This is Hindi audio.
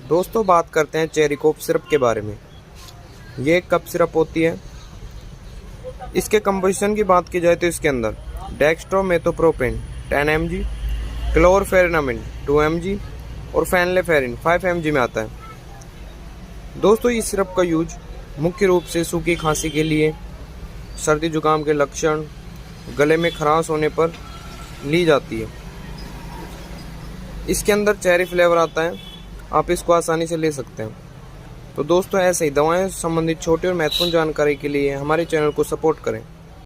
दोस्तों बात करते हैं चेरी कोफ सिरप के बारे में। ये एक कप सिरप होती है। इसके कंपोजिशन की बात की जाए तो इसके अंदर डेक्स्ट्रोमेथोप्रोपेन 10 mg, क्लोरफेरेनामिन 2 mg और फेनलेफेरिन 5 mg में आता है। दोस्तों इस सिरप का यूज मुख्य रूप से सूखी खांसी के लिए, सर्दी जुकाम के लक्षण, गले में खराश होने पर ली जाती है। इसके अंदर चेरी फ्लेवर आता है, आप इसको आसानी से ले सकते हैं। तो दोस्तों ऐसे ही दवाएं संबंधित छोटी और महत्वपूर्ण जानकारी के लिए हमारे चैनल को सपोर्ट करें।